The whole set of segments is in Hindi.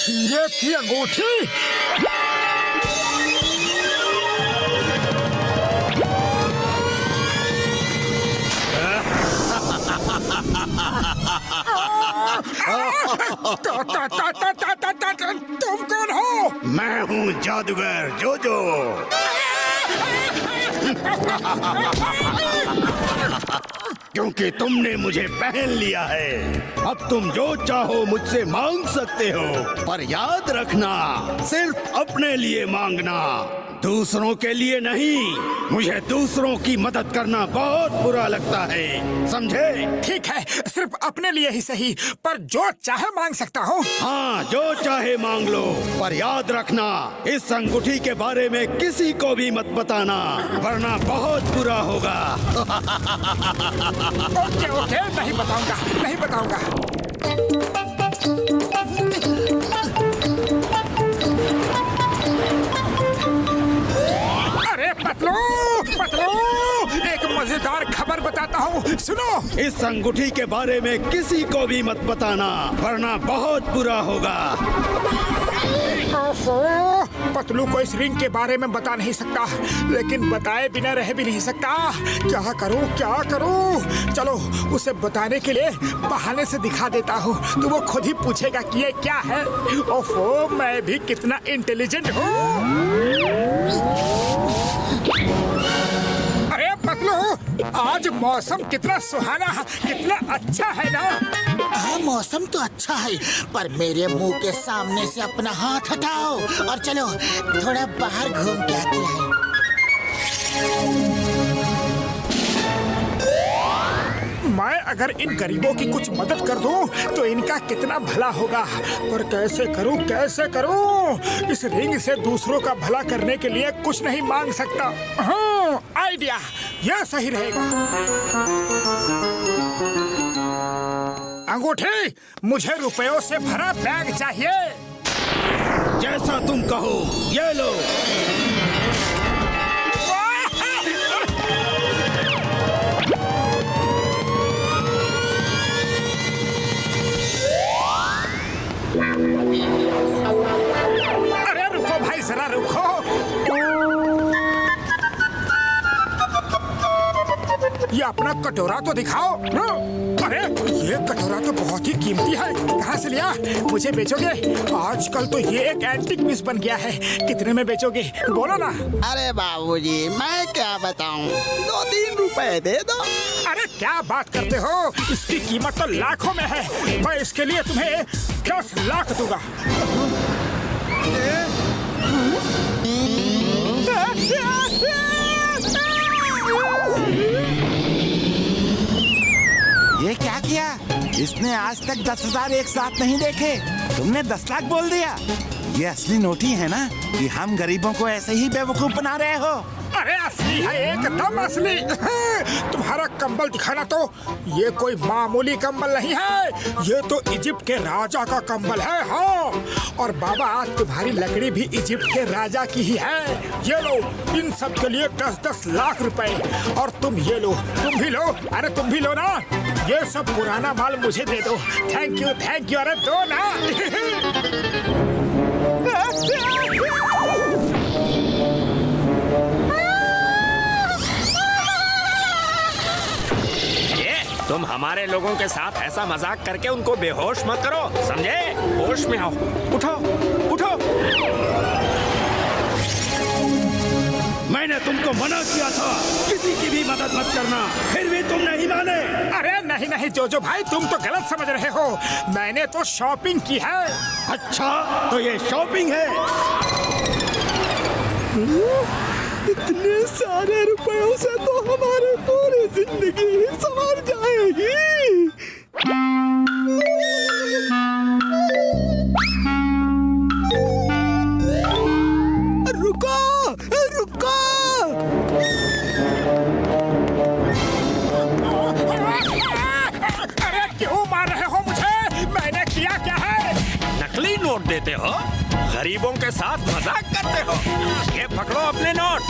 हीरे की अंगूठी। तुम कौन हो? मैं हूँ जादूगर जोजो। क्योंकि तुमने मुझे पहन लिया है, अब तुम जो चाहो मुझसे मांग सकते हो, पर याद रखना सिर्फ अपने लिए मांगना, दूसरों के लिए नहीं। मुझे दूसरों की मदद करना बहुत बुरा लगता है, समझे? ठीक है, सिर्फ अपने लिए ही सही, पर जो चाहे मांग सकता हूँ। हाँ, जो चाहे मांग लो, पर याद रखना इस अंगूठी के बारे में किसी को भी मत बताना, वरना बहुत बुरा होगा। ओके ओके, नहीं बताऊंगा, नहीं बताऊंगा। अरे पतलू, पतलू, एक मजेदार खबर बताता हूँ, सुनो। इस अंगूठी के बारे में किसी को भी मत बताना, वरना बहुत बुरा होगा। ओफो, पतलू को इस रिंग के बारे में बता नहीं सकता, लेकिन बताए बिना रह भी नहीं सकता। क्या करूं, क्या करूं? चलो उसे बताने के लिए बहाने से दिखा देता हूँ, तो वो खुद ही पूछेगा कि ये क्या है। ओफो, मैं भी कितना इंटेलिजेंट हूँ। अरे पतलू, आज मौसम कितना सुहाना है, कितना अच्छा है ना? हाँ, मौसम तो अच्छा है, पर मेरे मुंह के सामने से अपना हाथ हटाओ और चलो थोड़ा बाहर घूम के आते हैं। मैं अगर इन गरीबों की कुछ मदद कर दूं, तो इनका कितना भला होगा। पर कैसे करूं, कैसे करूं? इस रिंग से दूसरों का भला करने के लिए कुछ नहीं मांग सकता। हाँ, आइडिया, यह सही रहेगा। अंगूठी, मुझे रुपयों से भरा बैग चाहिए। जैसा तुम कहो, ये लो। अरे रुको भाई, जरा रुको। ये अपना कटोरा तो दिखाओ। अरे ये कटोरा तो बहुत ही कीमती है, कहाँ से लिया? मुझे बेचोगे? आजकल तो ये एक एंटीक पीस बन गया है, कितने में बेचोगे? बोलो ना। अरे बाबूजी, मैं क्या बताऊं, 2-3 रुपए दे दो। अरे क्या बात करते हो, इसकी कीमत तो लाखों में है। मैं इसके लिए तुम्हें 10 लाख दूंगा। ये क्या किया? इसने आज तक 10,000 एक साथ नहीं देखे, तुमने 10 लाख बोल दिया। ये असली नोटी है ना कि हम गरीबों को ऐसे ही बेवकूफ बना रहे हो? अरे असली है, एकदम असली। तुम्हारा कंबल दिखाना, तो ये कोई मामूली कंबल नहीं है, ये तो इजिप्ट के राजा का कंबल है। हाँ, और बाबा तुम्हारी लकड़ी भी इजिप्ट के राजा की ही है। ये लो, इन सब के लिए 10-10 लाख रुपए। और तुम ये लो, तुम भी लो। अरे तुम भी लो ना, ये सब पुराना माल मुझे दे दो। Thank you, thank you. अरे दो ना। तुम हमारे लोगों के साथ ऐसा मजाक करके उनको बेहोश मत करो, समझे? होश में आओ, उठो, उठो। मैंने तुमको मना किया था, किसी की भी मदद मत करना, फिर भी तुम नहीं माने। अरे नहीं नहीं जोजो भाई, तुम तो गलत समझ रहे हो। मैंने तो शॉपिंग की है। अच्छा, तो ये शॉपिंग है? इतने सारे रुपयों से तो हमारी पूरी जिंदगी ही संवर जाएगी। रुको, रुको। अरे क्यों मार रहे हो मुझे? मैंने किया क्या है? नकली नोट देते हो? गरीबों के साथ मजाक करते हो। ये पकड़ो अपने नोट।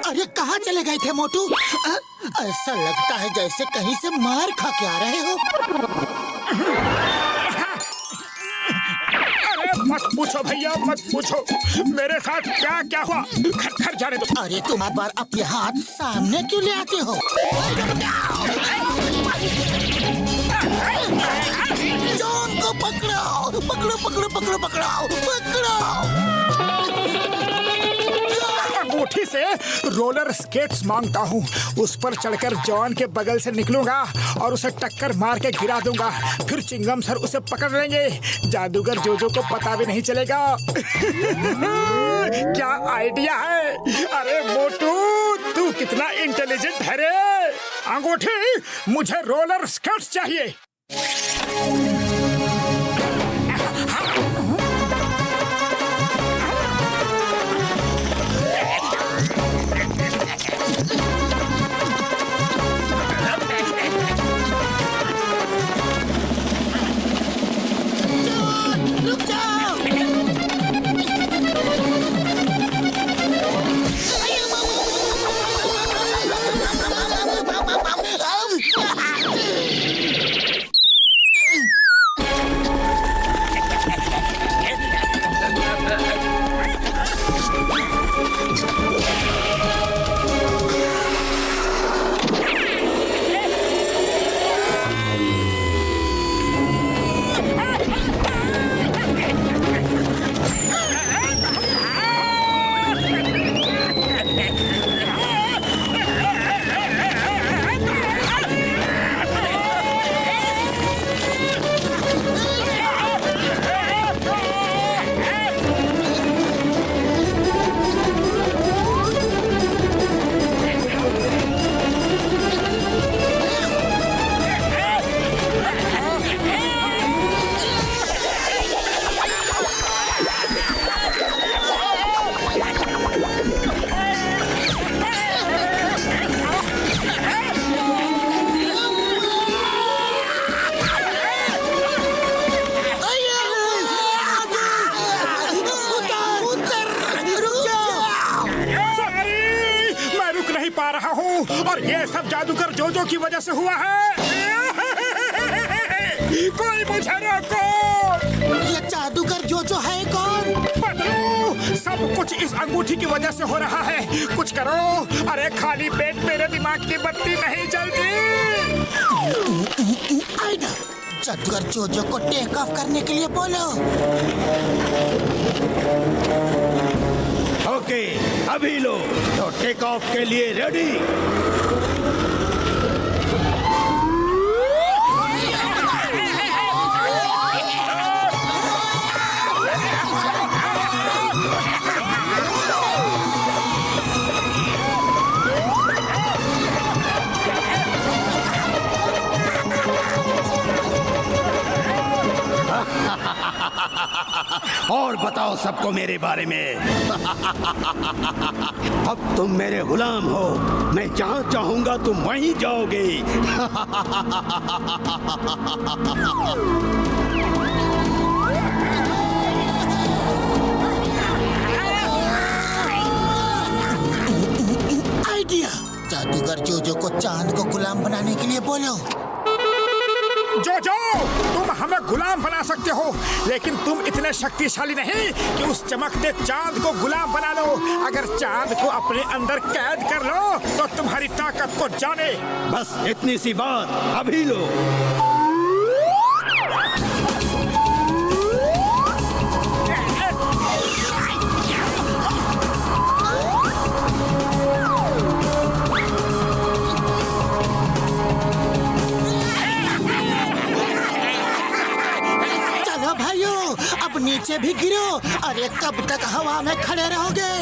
अरे कहाँ चले गए थे मोटू? ऐसा लगता है जैसे कहीं से मार खा के आ रहे हो। अरे मत पूछो भैया, मत पूछो मेरे साथ क्या क्या हुआ। घर जाने दो। अरे तुम बार अपने हाथ सामने क्यों ले आते हो? जॉन को पकड़ो, पकड़ो पकड़ो पकड़ो पकड़ो पकड़ो। अंगूठी से रोलर स्केट्स मांगता हूँ। उस पर चढ़कर जॉन के बगल से निकलूंगा और उसे टक्कर मार के गिरा दूंगा। फिर चिंगम सर उसे पकड़ लेंगे। जादूगर जोजो को पता भी नहीं चलेगा। क्या आइडिया है? अरे मोटू, तू कितना इंटेलिजेंट है रे। अंगूठी, मुझे रोलर स्केट्स चाहिए। और ये सब जादूगर जोजो की वजह से हुआ है। कोई मुझे रोको। ये जादूगर जोजो है कौन? बदलू, सब कुछ इस अंगूठी की वजह से हो रहा है। कुछ करो। अरे खाली पेट मेरे दिमाग की बत्ती नहीं जलती। जादूगर जोजो को टेक ऑफ करने के लिए बोलो। ओके, अभी लो तो टेक ऑफ के लिए रेडी। और बताओ सबको मेरे बारे में। अब तुम मेरे गुलाम हो। मैं जहाँ चाहूंगा तुम वहीं जाओगे। आइडिया। जादूगर जोजो को चांद को गुलाम बनाने के लिए बोलो। जोजो, तुम हमें गुलाम बना सकते हो, लेकिन तुम इतने शक्तिशाली नहीं कि उस चमकते चांद को गुलाम बना लो। अगर चांद को अपने अंदर कैद कर लो तो तुम्हारी ताकत को जाने। बस इतनी सी बात, अभी लो। अब नीचे नीचे भी गिरो। अरे कब तक हवा में खड़े रहोगे?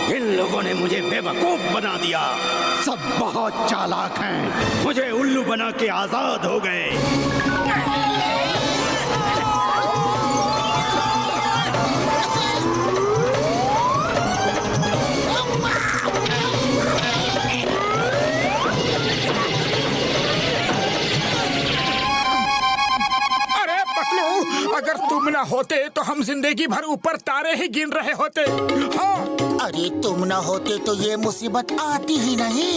इन लोगों ने मुझे बेवकूफ बना दिया। सब बहुत चालाक हैं। मुझे उल्लू बना के आजाद हो गए। अरे पतलू, अगर तुम ना होते तो हम जिंदगी भर ऊपर तारे ही गिन रहे होते। हाँ, अरे तुम न होते तो ये मुसीबत आती ही नहीं।